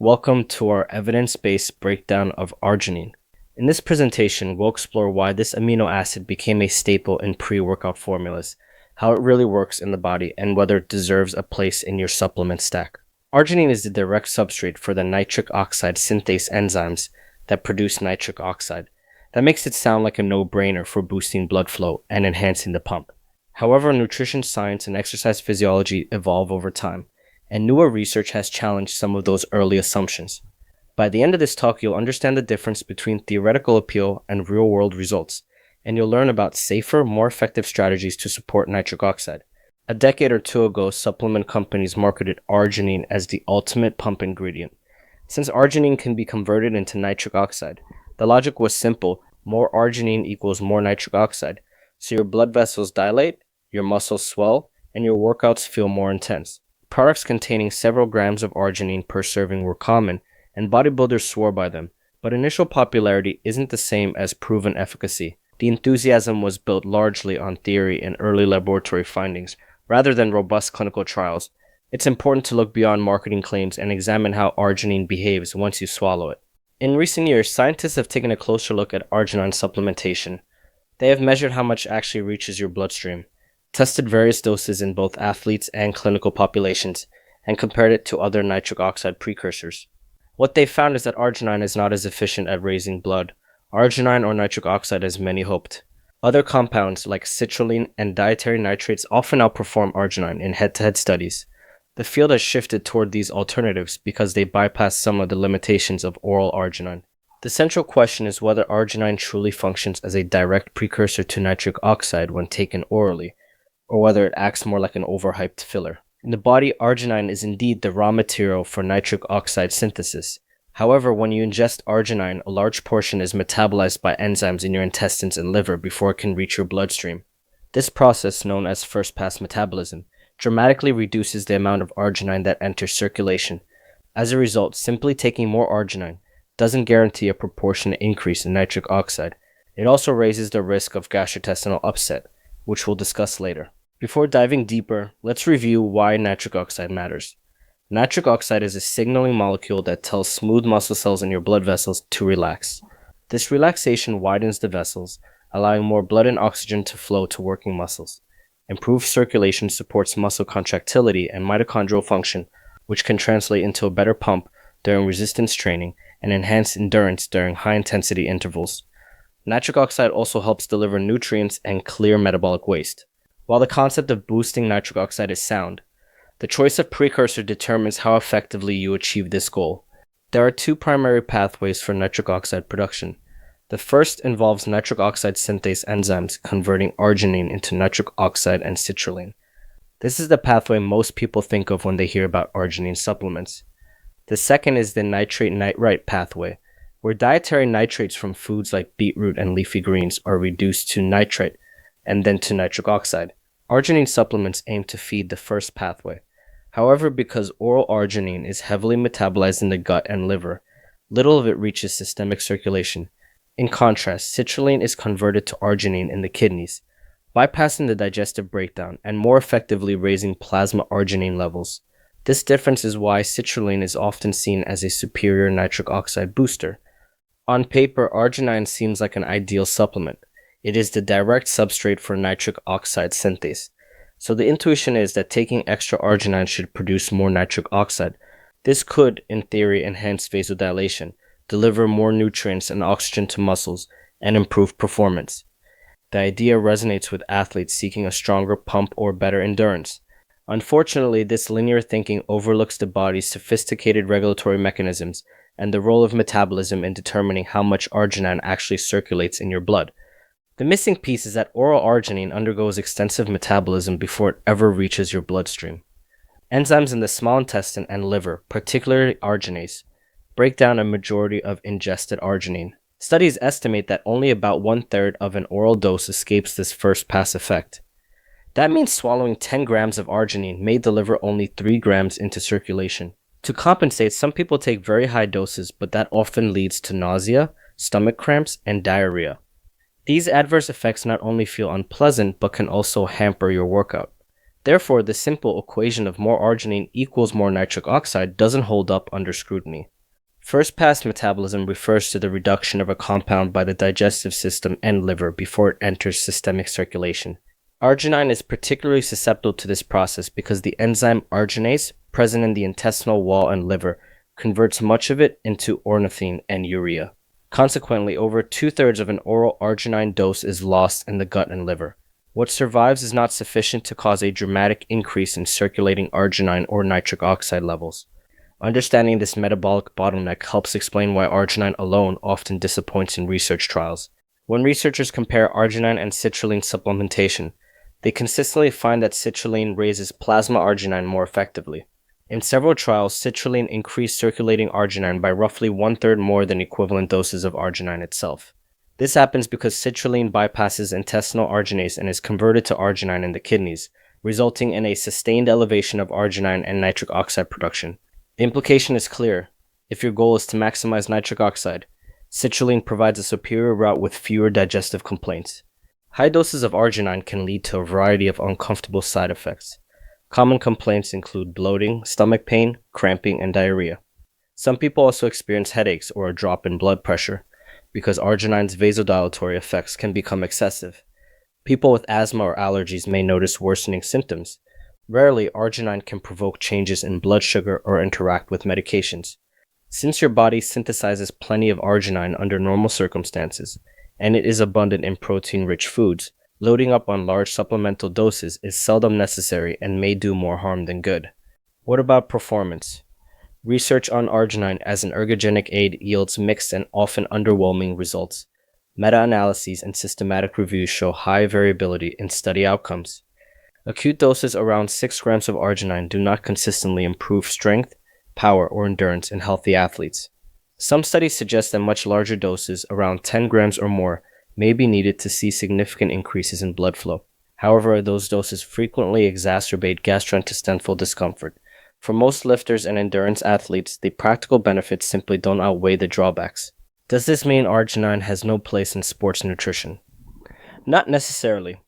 Welcome to our evidence-based breakdown of arginine. In this presentation, we'll explore why this amino acid became a staple in pre-workout formulas, how it really works in the body, and whether it deserves a place in your supplement stack. Arginine is the direct substrate for the nitric oxide synthase enzymes that produce nitric oxide. That makes it sound like a no-brainer for boosting blood flow and enhancing the pump. However, nutrition science and exercise physiology evolve over time, and newer research has challenged some of those early assumptions. By the end of this talk, you'll understand the difference between theoretical appeal and real-world results, and you'll learn about safer, more effective strategies to support nitric oxide. A decade or two ago, supplement companies marketed arginine as the ultimate pump ingredient. Since arginine can be converted into nitric oxide, the logic was simple: more arginine equals more nitric oxide, so your blood vessels dilate, your muscles swell, and your workouts feel more intense. Products containing several grams of arginine per serving were common, and bodybuilders swore by them, but initial popularity isn't the same as proven efficacy. The enthusiasm was built largely on theory and early laboratory findings, rather than robust clinical trials. It's important to look beyond marketing claims and examine how arginine behaves once you swallow it. In recent years, scientists have taken a closer look at arginine supplementation. They have measured how much actually reaches your bloodstream, tested various doses in both athletes and clinical populations, and compared it to other nitric oxide precursors. What they found is that arginine is not as efficient at raising blood arginine or nitric oxide as many hoped. Other compounds like citrulline and dietary nitrates often outperform arginine in head-to-head studies. The field has shifted toward these alternatives because they bypass some of the limitations of oral arginine. The central question is whether arginine truly functions as a direct precursor to nitric oxide when taken orally, or whether it acts more like an overhyped filler. In the body, arginine is indeed the raw material for nitric oxide synthesis. However, when you ingest arginine, a large portion is metabolized by enzymes in your intestines and liver before it can reach your bloodstream. This process, known as first-pass metabolism, dramatically reduces the amount of arginine that enters circulation. As a result, simply taking more arginine doesn't guarantee a proportionate increase in nitric oxide. It also raises the risk of gastrointestinal upset, which we'll discuss later. Before diving deeper, let's review why nitric oxide matters. Nitric oxide is a signaling molecule that tells smooth muscle cells in your blood vessels to relax. This relaxation widens the vessels, allowing more blood and oxygen to flow to working muscles. Improved circulation supports muscle contractility and mitochondrial function, which can translate into a better pump during resistance training and enhanced endurance during high-intensity intervals. Nitric oxide also helps deliver nutrients and clear metabolic waste. While the concept of boosting nitric oxide is sound, the choice of precursor determines how effectively you achieve this goal. There are two primary pathways for nitric oxide production. The first involves nitric oxide synthase enzymes converting arginine into nitric oxide and citrulline. This is the pathway most people think of when they hear about arginine supplements. The second is the nitrate-nitrite pathway, where dietary nitrates from foods like beetroot and leafy greens are reduced to nitrite and then to nitric oxide. Arginine supplements aim to feed the first pathway. However, because oral arginine is heavily metabolized in the gut and liver, little of it reaches systemic circulation. In contrast, citrulline is converted to arginine in the kidneys, bypassing the digestive breakdown and more effectively raising plasma arginine levels. This difference is why citrulline is often seen as a superior nitric oxide booster. On paper, arginine seems like an ideal supplement. It is the direct substrate for nitric oxide synthase. So the intuition is that taking extra arginine should produce more nitric oxide. This could, in theory, enhance vasodilation, deliver more nutrients and oxygen to muscles, and improve performance. The idea resonates with athletes seeking a stronger pump or better endurance. Unfortunately, this linear thinking overlooks the body's sophisticated regulatory mechanisms and the role of metabolism in determining how much arginine actually circulates in your blood. The missing piece is that oral arginine undergoes extensive metabolism before it ever reaches your bloodstream. Enzymes in the small intestine and liver, particularly arginase, break down a majority of ingested arginine. Studies estimate that only about 1/3 of an oral dose escapes this first-pass effect. That means swallowing 10 grams of arginine may deliver only 3 grams into circulation. To compensate, some people take very high doses, but that often leads to nausea, stomach cramps, and diarrhea. These adverse effects not only feel unpleasant, but can also hamper your workout. Therefore, the simple equation of more arginine equals more nitric oxide doesn't hold up under scrutiny. First-pass metabolism refers to the reduction of a compound by the digestive system and liver before it enters systemic circulation. Arginine is particularly susceptible to this process because the enzyme arginase, present in the intestinal wall and liver, converts much of it into ornithine and urea. Consequently, over 2/3 of an oral arginine dose is lost in the gut and liver. What survives is not sufficient to cause a dramatic increase in circulating arginine or nitric oxide levels. Understanding this metabolic bottleneck helps explain why arginine alone often disappoints in research trials. When researchers compare arginine and citrulline supplementation, they consistently find that citrulline raises plasma arginine more effectively. In several trials, citrulline increased circulating arginine by roughly 1/3 more than equivalent doses of arginine itself. This happens because citrulline bypasses intestinal arginase and is converted to arginine in the kidneys, resulting in a sustained elevation of arginine and nitric oxide production. The implication is clear. If your goal is to maximize nitric oxide, citrulline provides a superior route with fewer digestive complaints. High doses of arginine can lead to a variety of uncomfortable side effects. Common complaints include bloating, stomach pain, cramping, and diarrhea. Some people also experience headaches or a drop in blood pressure because arginine's vasodilatory effects can become excessive. People with asthma or allergies may notice worsening symptoms. Rarely, arginine can provoke changes in blood sugar or interact with medications. Since your body synthesizes plenty of arginine under normal circumstances, and it is abundant in protein-rich foods, loading up on large supplemental doses is seldom necessary and may do more harm than good. What about performance? Research on arginine as an ergogenic aid yields mixed and often underwhelming results. Meta-analyses and systematic reviews show high variability in study outcomes. Acute doses around 6 grams of arginine do not consistently improve strength, power, or endurance in healthy athletes. Some studies suggest that much larger doses, around 10 grams or more, may be needed to see significant increases in blood flow. However, those doses frequently exacerbate gastrointestinal discomfort. For most lifters and endurance athletes, the practical benefits simply don't outweigh the drawbacks. Does this mean arginine has no place in sports nutrition? Not necessarily.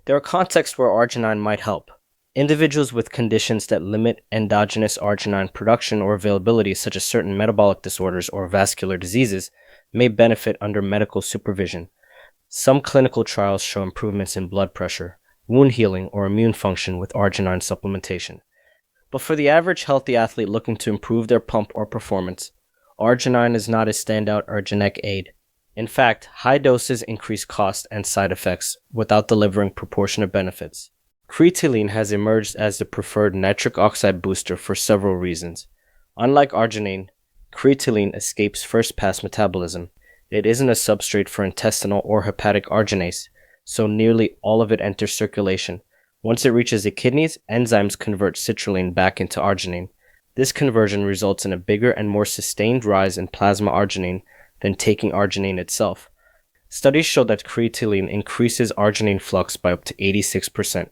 There are contexts where arginine might help. Individuals with conditions that limit endogenous arginine production or availability, such as certain metabolic disorders or vascular diseases, may benefit under medical supervision. Some clinical trials show improvements in blood pressure, wound healing, or immune function with arginine supplementation. But for the average healthy athlete looking to improve their pump or performance, arginine is not a standout ergogenic aid. In fact, high doses increase cost and side effects without delivering proportionate benefits. Creatine has emerged as the preferred nitric oxide booster for several reasons. Unlike arginine, creatine escapes first-pass metabolism. It isn't a substrate for intestinal or hepatic arginase, so nearly all of it enters circulation. Once it reaches the kidneys, enzymes convert citrulline back into arginine. This conversion results in a bigger and more sustained rise in plasma arginine than taking arginine itself. Studies show that creatine increases arginine flux by up to 86%,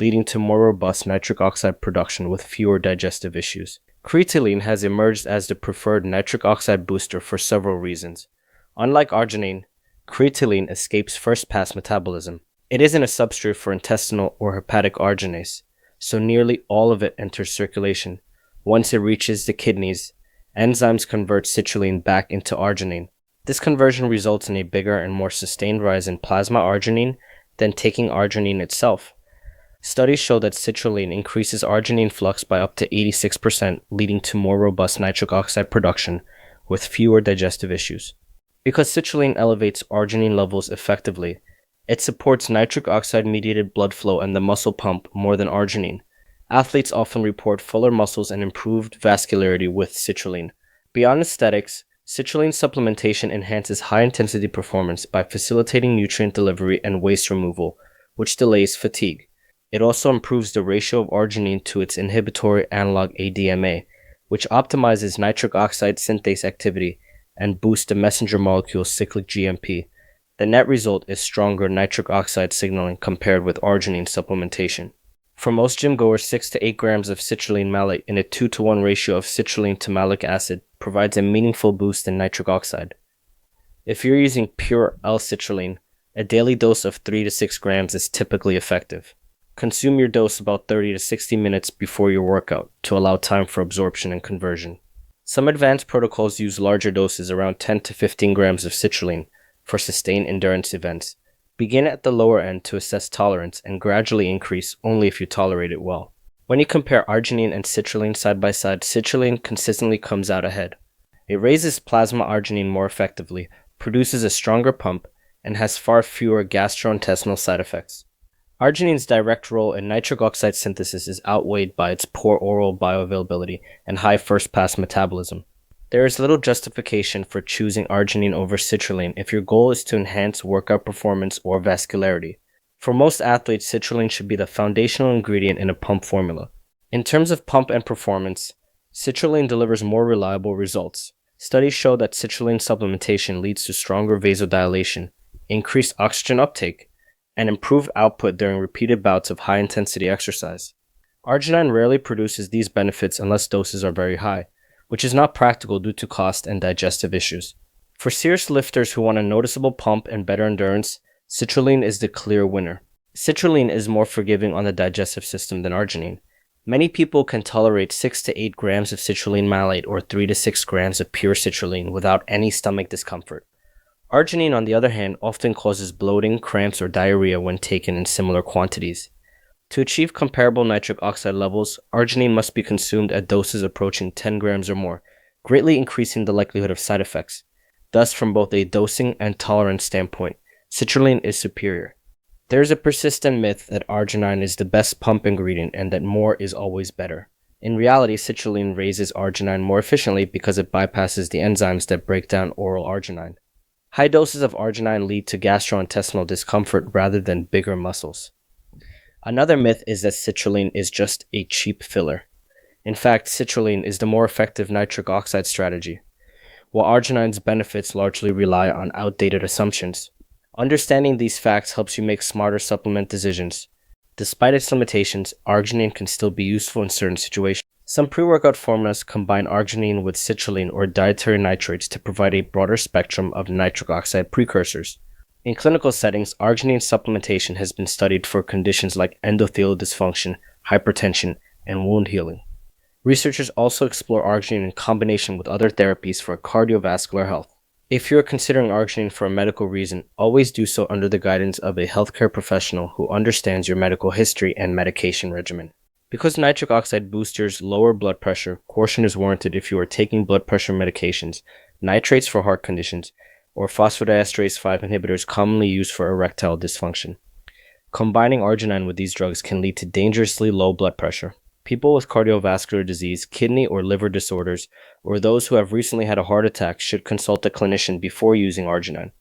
leading to more robust nitric oxide production with fewer digestive issues. Creatine has emerged as the preferred nitric oxide booster for several reasons. Unlike arginine, creatine escapes first-pass metabolism. It isn't a substrate for intestinal or hepatic arginase, so nearly all of it enters circulation. Once it reaches the kidneys, enzymes convert citrulline back into arginine. This conversion results in a bigger and more sustained rise in plasma arginine than taking arginine itself. Studies show that citrulline increases arginine flux by up to 86%, leading to more robust nitric oxide production with fewer digestive issues. Because citrulline elevates arginine levels effectively, it supports nitric oxide-mediated blood flow and the muscle pump more than arginine. Athletes often report fuller muscles and improved vascularity with citrulline. Beyond aesthetics, citrulline supplementation enhances high-intensity performance by facilitating nutrient delivery and waste removal, which delays fatigue. It also improves the ratio of arginine to its inhibitory analog ADMA, which optimizes nitric oxide synthase activity and boosts the messenger molecule cyclic GMP. The net result is stronger nitric oxide signaling compared with arginine supplementation. For most gym goers, 6 to 8 grams of citrulline malate in a 2-to-1 ratio of citrulline to malic acid provides a meaningful boost in nitric oxide. If you're using pure L-citrulline, a daily dose of 3 to 6 grams is typically effective. Consume your dose about 30 to 60 minutes before your workout to allow time for absorption and conversion. Some advanced protocols use larger doses, around 10 to 15 grams of citrulline, for sustained endurance events. Begin at the lower end to assess tolerance and gradually increase only if you tolerate it well. When you compare arginine and citrulline side by side, citrulline consistently comes out ahead. It raises plasma arginine more effectively, produces a stronger pump, and has far fewer gastrointestinal side effects. Arginine's direct role in nitric oxide synthesis is outweighed by its poor oral bioavailability and high first-pass metabolism. There is little justification for choosing arginine over citrulline if your goal is to enhance workout performance or vascularity. For most athletes, citrulline should be the foundational ingredient in a pump formula. In terms of pump and performance, citrulline delivers more reliable results. Studies show that citrulline supplementation leads to stronger vasodilation, increased oxygen uptake, and improved output during repeated bouts of high-intensity exercise. Arginine rarely produces these benefits unless doses are very high, which is not practical due to cost and digestive issues. For serious lifters who want a noticeable pump and better endurance, citrulline is the clear winner. Citrulline is more forgiving on the digestive system than arginine. Many people can tolerate 6 to 8 grams of citrulline malate or 3 to 6 grams of pure citrulline without any stomach discomfort. Arginine, on the other hand, often causes bloating, cramps, or diarrhea when taken in similar quantities. To achieve comparable nitric oxide levels, arginine must be consumed at doses approaching 10 grams or more, greatly increasing the likelihood of side effects. Thus, from both a dosing and tolerance standpoint, citrulline is superior. There is a persistent myth that arginine is the best pump ingredient and that more is always better. In reality, citrulline raises arginine more efficiently because it bypasses the enzymes that break down oral arginine. High doses of arginine lead to gastrointestinal discomfort rather than bigger muscles. Another myth is that citrulline is just a cheap filler. In fact, citrulline is the more effective nitric oxide strategy, while arginine's benefits largely rely on outdated assumptions. Understanding these facts helps you make smarter supplement decisions. Despite its limitations, arginine can still be useful in certain situations. Some pre-workout formulas combine arginine with citrulline or dietary nitrates to provide a broader spectrum of nitric oxide precursors. In clinical settings, arginine supplementation has been studied for conditions like endothelial dysfunction, hypertension, and wound healing. Researchers also explore arginine in combination with other therapies for cardiovascular health. If you are considering arginine for a medical reason, always do so under the guidance of a healthcare professional who understands your medical history and medication regimen. Because nitric oxide boosters lower blood pressure, caution is warranted if you are taking blood pressure medications, nitrates for heart conditions, or phosphodiesterase 5 inhibitors commonly used for erectile dysfunction. Combining arginine with these drugs can lead to dangerously low blood pressure. People with cardiovascular disease, kidney or liver disorders, or those who have recently had a heart attack should consult a clinician before using arginine.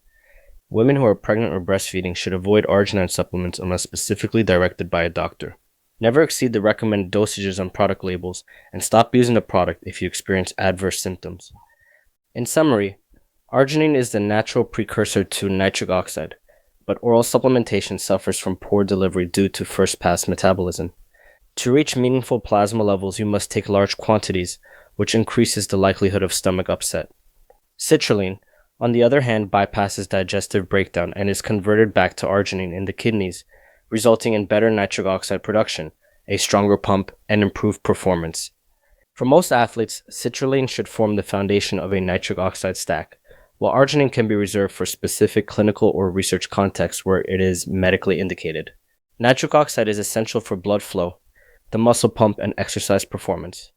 Women who are pregnant or breastfeeding should avoid arginine supplements unless specifically directed by a doctor. Never exceed the recommended dosages on product labels, and stop using the product if you experience adverse symptoms. In summary, arginine is the natural precursor to nitric oxide, but oral supplementation suffers from poor delivery due to first-pass metabolism. To reach meaningful plasma levels, you must take large quantities, which increases the likelihood of stomach upset. Citrulline, on the other hand, bypasses digestive breakdown and is converted back to arginine in the kidneys, resulting in better nitric oxide production, a stronger pump, and improved performance. For most athletes, citrulline should form the foundation of a nitric oxide stack, while arginine can be reserved for specific clinical or research contexts where it is medically indicated. Nitric oxide is essential for blood flow, the muscle pump, and exercise performance.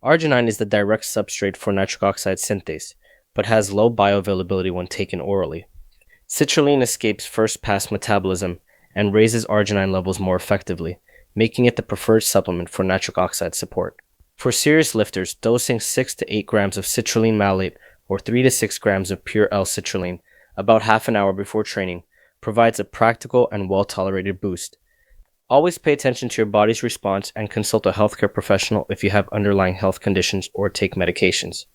Arginine is the direct substrate for nitric oxide synthase, but has low bioavailability when taken orally. Citrulline escapes first-pass metabolism and raises arginine levels more effectively, making it the preferred supplement for nitric oxide support. For serious lifters, dosing 6 to 8 grams of citrulline malate or 3 to 6 grams of pure L-citrulline about half an hour before training provides a practical and well-tolerated boost. Always pay attention to your body's response and consult a healthcare professional if you have underlying health conditions or take medications.